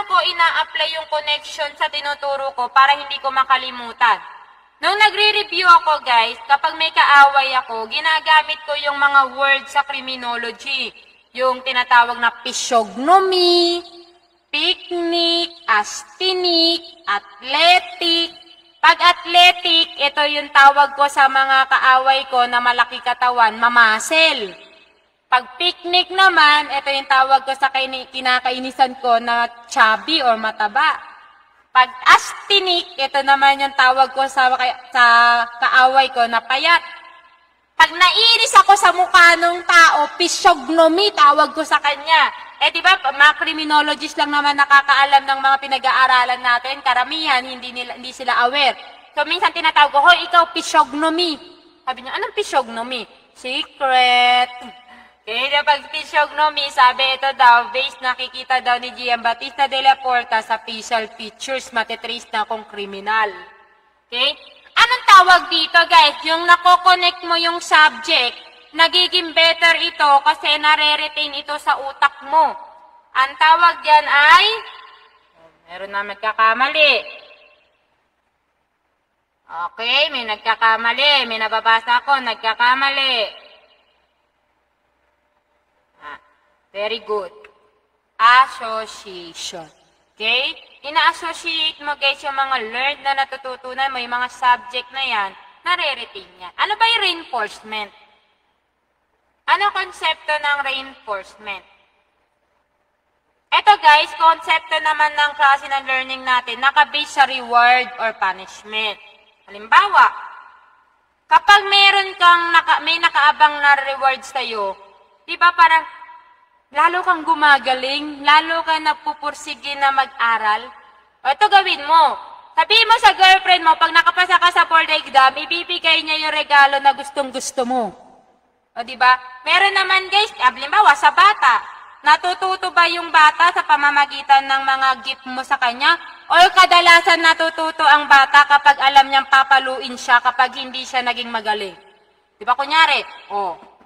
ko ina-apply yung connection sa tinuturo ko para hindi ko makalimutan? Nung nagre-review ako, guys, kapag may kaaway ako, ginagamit ko yung mga words sa criminology. Yung tinatawag na physiognomy, picnic, astinik, athletic. Pag athletic, ito yung tawag ko sa mga kaaway ko na malaki katawan, mamasel. Pag picnic naman, ito yung tawag ko sa kinakainisan ko na chubby or mataba. Pag astinik, ito naman yung tawag ko sa kaaway ko na payat. Pag nainis ako sa mukha ng tao, physiognomy, tawag ko sa kanya. Di ba, mga criminologist lang naman nakakaalam ng mga pinag-aaralan natin. Karamihan, hindi sila aware. So, minsan tinatawag ko, hoy, ikaw, physiognomy. Sabi niya, anong physiognomy? Secret. Kaya pag physiognomy, sabi ito daw, based nakikita daw ni Giambattista de la Porta sa facial features, matitrace na akong kriminal. Okay? Anong tawag dito, guys? Yung nako-connect mo yung subject, nagiging better ito kasi nare-retain ito sa utak mo. Ang tawag dyan ay, meron na magkakamali. Okay, may nagkakamali. May nababasa ako, nagkakamali. Very good. Association. Okay? Ina-associate mo guys yung mga learned na natututunan mo, yung mga subject na yan, nare-retain yan. Ano ba yung reinforcement? Ano konsepto ng reinforcement? Ito guys, konsepto naman ng klase ng learning natin, nakabase sa reward or punishment. Halimbawa, kapag meron kang may nakaabang na reward sa'yo, di ba parang lalo kang gumagaling, lalo ka napupursige na mag-aral. O ito gawin mo. Sabihin mo sa girlfriend mo, pag nakapasa ka sa board exam, ibibigay niya yung regalo na gustong-gusto mo. O diba? Meron naman guys, halimbawa sa bata, natututo ba yung bata sa pamamagitan ng mga gift mo sa kanya? O kadalasan natututo ang bata kapag alam niyang papaluin siya kapag hindi siya naging magaling? Diba kunyari,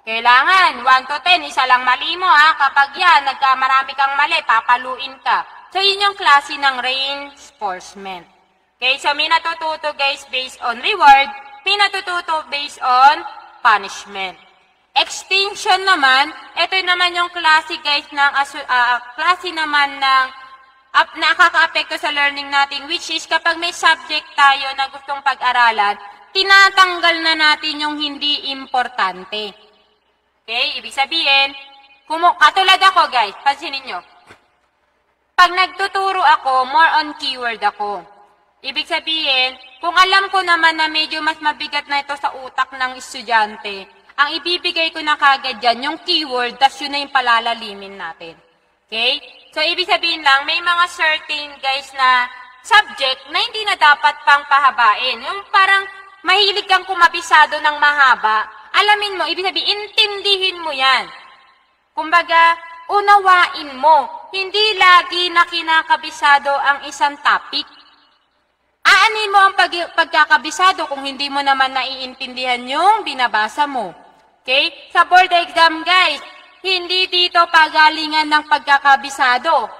kailangan, 1 to 10, isa lang mali mo ha. Kapag yan, marami kang mali, papaluin ka. So, yun yung klase ng reinforcement. Okay, so may natututo guys based on reward, may natututo based on punishment. Extinction naman, ito naman yung klase guys ng, klase naman ng nakaka-apekto sa learning natin, which is kapag may subject tayo na gustong pag-aralan, tinatanggal na natin yung hindi importante. Okay, ibig sabihin, katulad ako guys, pansinin nyo. Pag nagtuturo ako, more on keyword ako. Ibig sabihin, kung alam ko naman na medyo mas mabigat na ito sa utak ng estudyante, ang ibibigay ko na kagad dyan, yung keyword, tas yun na yung palalalimin natin. Okay? So, ibig sabihin lang, may mga certain guys na subject na hindi na dapat pang pahabain. Yung parang mahilig kang kumabisado ng mahaba, alamin mo, ibig sabihin, intindihin mo yan. Kumbaga, unawain mo. Hindi lagi na kinakabisado ang isang topic. Aanin mo ang pagkakabisado kung hindi mo naman naiintindihan yung binabasa mo. Okay? Sa board exam, guys, hindi dito pagalingan ng pagkakabisado.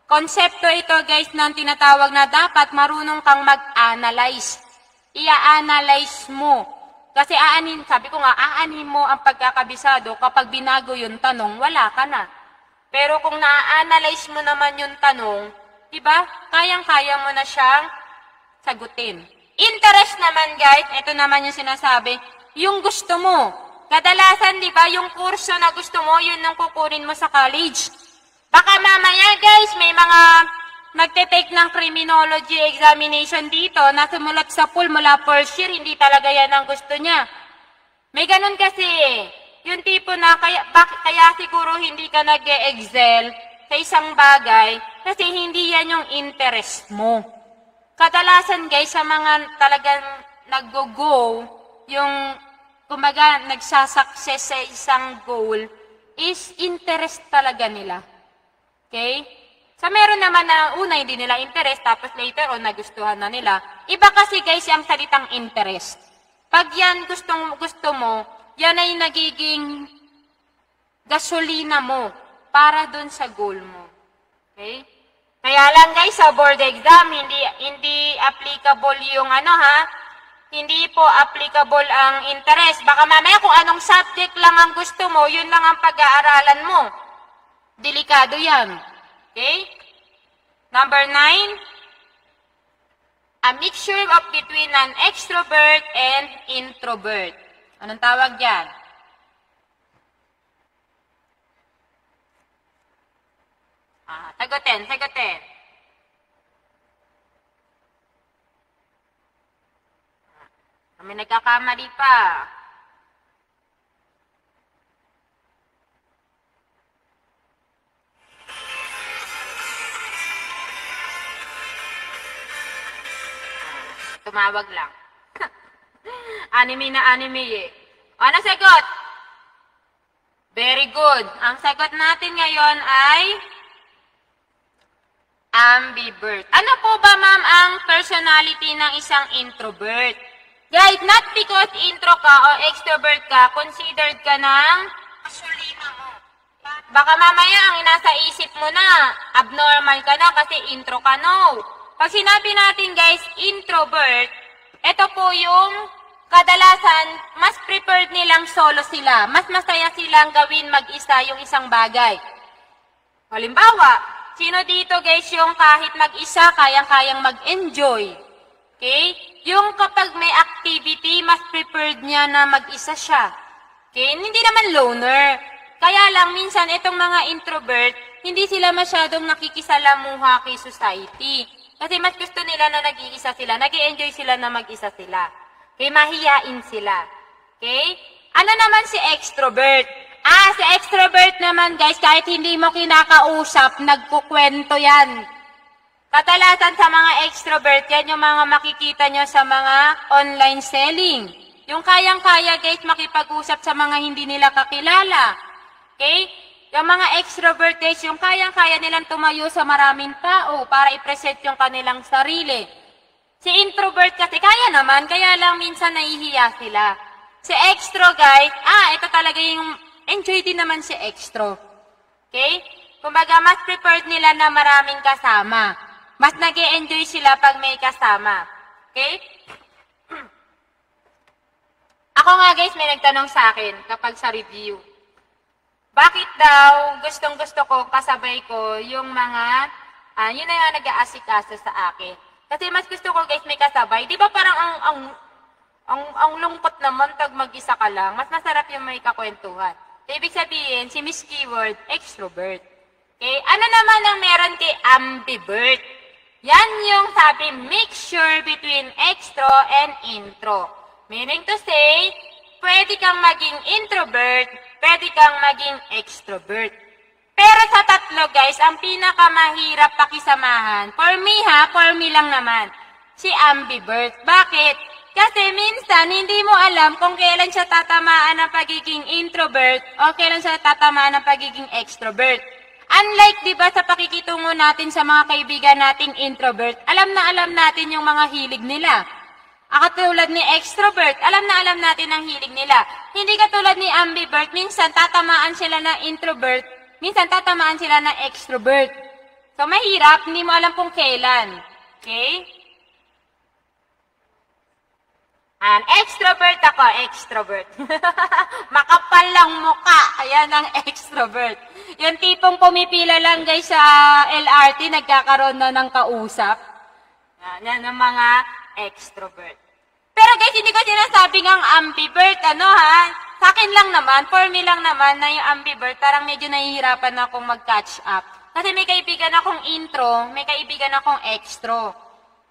Konsepto ito, guys, ng tinatawag na dapat marunong kang mag-analyze. Ia-analyze mo. Kasi sabi ko nga, aanin mo ang pagkakabisado kapag binago yung tanong, wala ka na. Pero kung na-analyze mo naman yung tanong, diba, kayang-kaya mo na siyang sagutin. Interest naman guys, ito naman yung sinasabi, yung gusto mo. Kadalasan, diba, yung kurso na gusto mo, yun ang kukunin mo sa college. Baka mamaya guys, may mga nagte-take ng criminology examination dito, na sumulat sa pool mula first year, hindi talaga yan ang gusto niya. May ganun kasi, yung tipo na, kaya siguro hindi ka nag-excel sa isang bagay, kasi hindi yan yung interest mo. Kadalasan guys, sa mga talagang nag-go, yung, kumaga, nagsasucess sa isang goal, is interest talaga nila. Okay? So, meron naman na una hindi nila interest, tapos later on nagustuhan na nila. Iba kasi guys ang salitang interest. Pag yan gusto mo, yan ay nagiging gasolina mo para dun sa goal mo. Okay? Kaya lang guys, sa board exam, hindi applicable yung hindi po applicable ang interest. Baka mamaya kung anong subject lang ang gusto mo, yun lang ang pag-aaralan mo. Delikado yan. Okay? Number 9, a mixture of between an extrovert and introvert. Anong tawag dyan? Sagutin. Kami nagkakamali pa. Tumawag lang. Anime na anime eh. Ano sagot? Very good. Ang sagot natin ngayon ay ambivert. Ano po ba, ma'am, ang personality ng isang introvert? Guys, not because intro ka o extrovert ka, considered ka ng gasolina mo. Baka mamaya ang nasa isip mo na, abnormal ka na kasi intro ka, no. Pag sinabi natin, guys, introvert, ito po yung kadalasan, mas preferred nilang solo sila. Mas masaya silang gawin mag-isa yung isang bagay. Halimbawa, sino dito, guys, yung kahit mag-isa, kayang-kayang mag-enjoy? Okay? Yung kapag may activity, mas preferred niya na mag-isa siya. Okay? Hindi naman loner. Kaya lang, minsan, itong mga introvert, hindi sila masyadong nakikisalamuha kay society. Kasi mas gusto nila na nag-iisa sila. Nag-i-enjoy sila na mag-isa sila. Okay? Mahiyain sila. Okay? Ano naman si extrovert? Si extrovert naman, guys, kahit hindi mo kinakausap, nagkukwento yan. Kadalasan sa mga extrovert, yan yung mga makikita nyo sa mga online selling. Yung kayang-kaya, guys, makipag-usap sa mga hindi nila kakilala. Okay? Yung mga extrovert, guys, yung kayang-kaya nilang tumayo sa maraming tao para i-present yung kanilang sarili. Si introvert kasi, kaya naman, kaya lang minsan nahihiya sila. Si extro, guys, ito talaga yung enjoy din naman si extro. Okay? Kumbaga, mas preferred nila na maraming kasama. Mas nag-e-enjoy sila pag may kasama. Okay? Ako nga, guys, may nagtanong sa akin kapag sa review. Bakit daw gustong-gusto ko, kasabay ko, yung mga, yun na yung nag-aasikaso sa akin. Kasi mas gusto ko, guys, may kasabay. Di ba parang ang lungkot naman pag mag-isa ka lang. Mas masarap yung may kakwentuhan. So, ibig sabihin, si Miss Keyword, extrovert. Okay? Ano naman ang meron kay ambivert? Yan yung sabi, mixture between extro and intro. Meaning to say, pwede kang maging introvert, pwede kang maging extrovert. Pero sa tatlo, guys, ang pinakamahirap pakisamahan, for me lang naman, si ambivert. Bakit? Kasi minsan, hindi mo alam kung kailan siya tatamaan ng pagiging introvert o kailan siya tatamaan ng pagiging extrovert. Unlike, di ba, sa pakikitungo natin sa mga kaibigan nating introvert, alam na alam natin yung mga hilig nila. Katulad ni extrovert, alam na alam natin ang hilig nila. Hindi katulad ni ambivert, minsan tatamaan sila na introvert, minsan tatamaan sila na extrovert. So, mahirap, hindi mo alam kung kailan. Okay? Extrovert ako, extrovert. Makapal lang mukha, ayan ang extrovert. Yung tipong pumipila lang, guys, sa LRT, nagkakaroon na ng kausap. Yan ang mga extrovert. Pero guys, hindi ko sinasabing ang ambivert, Sa akin lang naman, for me lang naman na yung ambivert, parang medyo nahihirapan akong mag-catch up. Kasi may kaibigan akong intro, may kaibigan akong extro.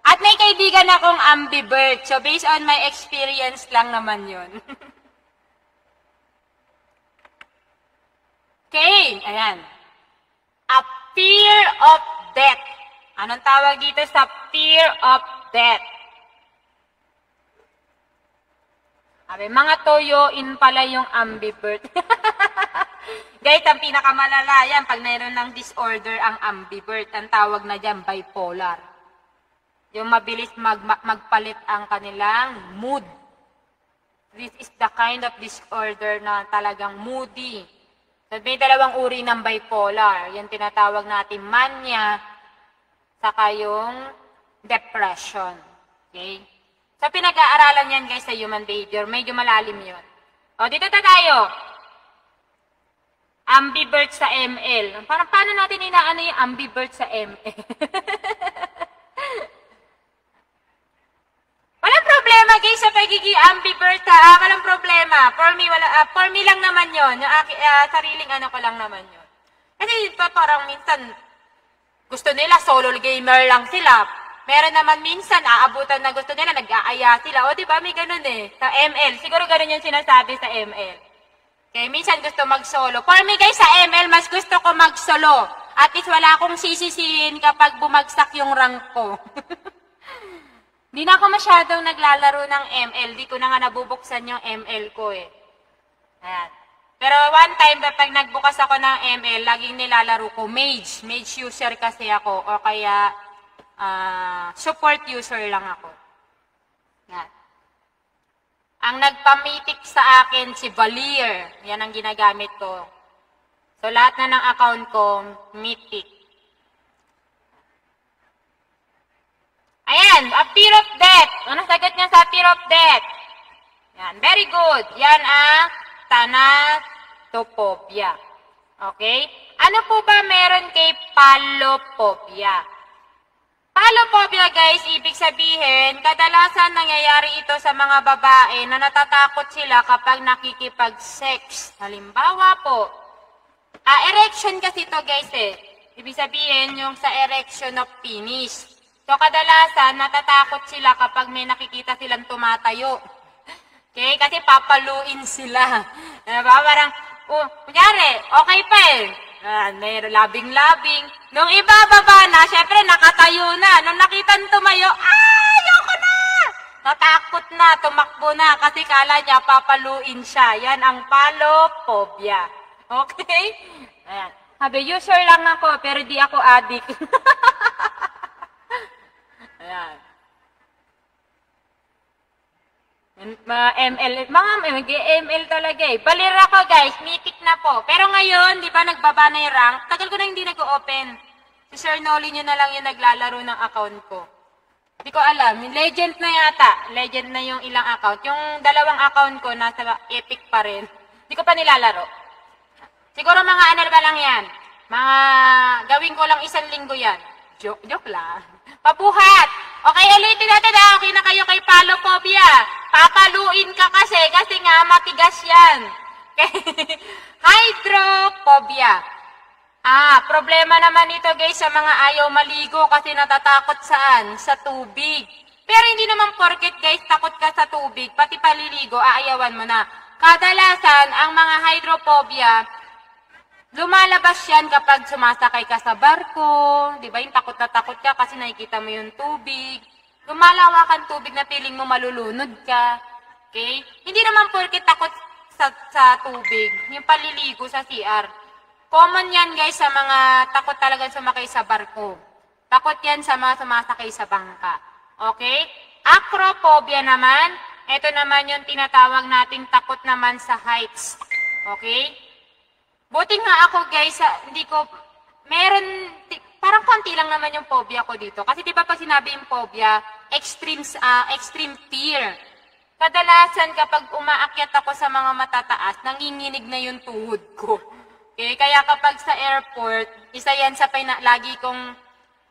At may kaibigan akong ambivert. So, based on my experience lang naman yun. Okay, ayan. A fear of death. Anong tawag dito sa fear of death? Sabi, mga toyoin pala yung ambivert. Guys, ang pinakamalala yan, pag mayroon ng disorder ang ambivert, ang tawag na dyan, bipolar. Yung mabilis magpalit ang kanilang mood. This is the kind of disorder na talagang moody. So, may dalawang uri ng bipolar. Yung tinatawag natin mania, saka yung depression. Okay? Sa pinag-aaralan yan guys sa human behavior, medyo malalim yun. O, dito tayo. Ambivert sa ML. Parang paano natin inaano yung ambivert sa ML? Walang problema guys sa pagiging ambivert ha. Walang problema. For me lang naman yun. Yung sariling ano ko lang naman yun. Kasi parang minsan gusto nila solo gamer lang sila. Meron naman minsan aabutan na gusto nila nag-aaya sila. O diba may ganun eh. Sa ML. Siguro ganun yung sinasabi sa ML. Okay, minsan gusto mag-solo. For me guys sa ML, mas gusto ko mag-solo. At least wala akong sisisihin kapag bumagsak yung rank ko. Di na ako masyadong naglalaro ng ML. Di ko na nga nabubuksan yung ML ko eh. Ayan. Pero one time, pag nagbukas ako ng ML, laging nilalaro ko Mage. Mage user kasi ako. O kaya support user lang ako. Ayan. Ang nagpamitik sa akin si Valier. Yan ang ginagamit ko. So lahat na ng account ko, mythic. Ayan, a fear of death. Ano sagot niya sa fear of death? Yan, very good. Yan ang thanatophobia. Okay? Ano po ba meron kay palophobia? Palophobia guys, ibig sabihin, kadalasan nangyayari ito sa mga babae na natatakot sila kapag nakikipag-sex. Halimbawa po, erection kasi ito guys eh. Ibig sabihin yung sa erection of penis. So, kadalasan, natatakot sila kapag may nakikita silang tumatayo. Okay? Kasi papaluin sila. Diba? Parang, kunyari, okay pa eh. May labing-labing. Nung ibababa na, syempre nakatayo na. Nung nakitan tumayo, ayoko na! Natakot na, tumakbo na. Kasi kala niya, papaluin siya. Yan ang palophobia. Okay? Ayan. Sabi, user lang ako, pero di ako addict. Ayan. Mga ML talaga eh. Balir ako guys, mythic na po. Pero ngayon, di ba nagbaba na yung rank? Tagal ko na hindi nag-open. Si Sir Nolly nyo na lang yung naglalaro ng account ko. Hindi ko alam. Legend na yata. Legend na yung ilang account. Yung dalawang account ko, nasa epic pa rin. Hindi ko pa nilalaro. Siguro mga ano ba lang yan. Mga gawin ko lang 1 linggo yan. Joke lang. Pabuhat! Okay, ulitin natin ha. Okay na kayo kay palophobia. Papaluin ka kasi nga matigas yan. Okay? Hydrophobia. Problema naman ito guys sa mga ayaw maligo kasi natatakot saan? Sa tubig. Pero hindi naman porket guys takot ka sa tubig, pati paliligo, aayawan mo na. Kadalasan, ang mga hydrophobia, lumalabas yan kapag sumasakay ka sa barko, di ba? Yung takot na takot ka kasi nakikita mo yung tubig. Lumalawakan tubig na feeling mo malulunod ka. Okay? Hindi naman porket takot sa tubig, yung paliligo sa CR. Common yan guys sa mga takot talaga sumakay sa barko. Takot yan sa mga sumasakay sa bangka. Okay? Acrophobia naman, ito naman yung tinatawag nating takot naman sa heights. Okay? Buti nga ako guys, hindi ko, parang konti lang naman yung phobia ko dito. Kasi di ba pag sinabi yung phobia, extreme fear. Kadalasan kapag umaakyat ako sa mga matataas, nanginginig na yung tuhod ko. Okay? Kaya kapag sa airport, isa yan sa lagi kong,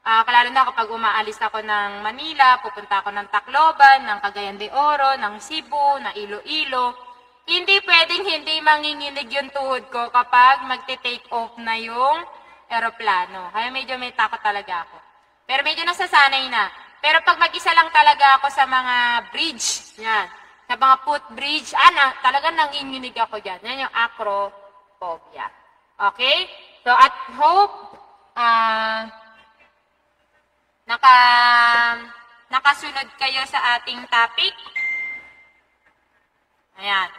lalo na kapag umaalis ako ng Manila, pupunta ako ng Tacloban, ng Cagayan de Oro, ng Cebu, ng Iloilo, hindi pwedeng hindi manginginig yung tuhod ko kapag magte-take off na yung aeroplano. Kaya medyo may takot talaga ako. Pero medyo nasasanay na. Pero pag mag-isa lang talaga ako sa mga bridge, yan, sa mga footbridge, talagang nanginginig ako dyan. Yan yung acrophobia. Okay? So, at hope, nakasunod kayo sa ating topic. Ayan.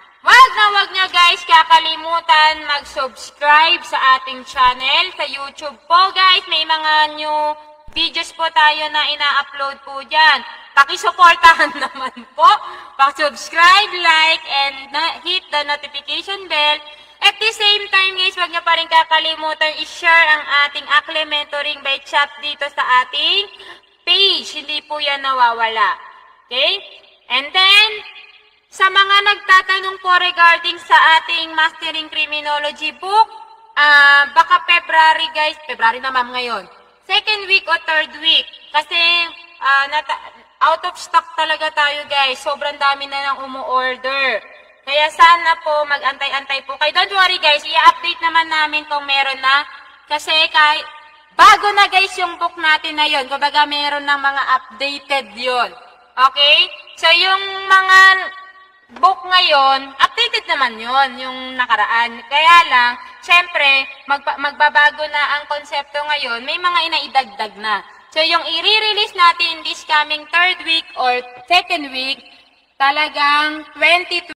Wag nyo guys kakalimutan mag-subscribe sa ating channel sa YouTube po guys. May mga new videos po tayo na ina-upload po dyan. Pakisuportahan naman po. Pakisubscribe, like, and hit the notification bell. At the same time guys, wag nyo pa rin kakalimutan i-share ang ating Akle Mentoring by Chat dito sa ating page. Hindi po yan nawawala. Okay? And then, sa mga nagtatanong po regarding sa ating Mastering Criminology book, baka February guys, February na ma'am ngayon, second week o third week, kasi out of stock talaga tayo guys, sobrang dami na nang umu-order. Kaya sana po mag-antay-antay po kayo. Don't worry guys, i-update naman namin kung meron na, kasi kahit bago na guys yung book natin na yun, kumbaga meron ng mga updated yun. Okay? So yung mga book ngayon, updated naman yon yung nakaraan. Kaya lang, syempre, magbabago na ang konsepto ngayon, may mga inaidagdag na. So, yung i-release natin this coming third week or second week, talagang 2020.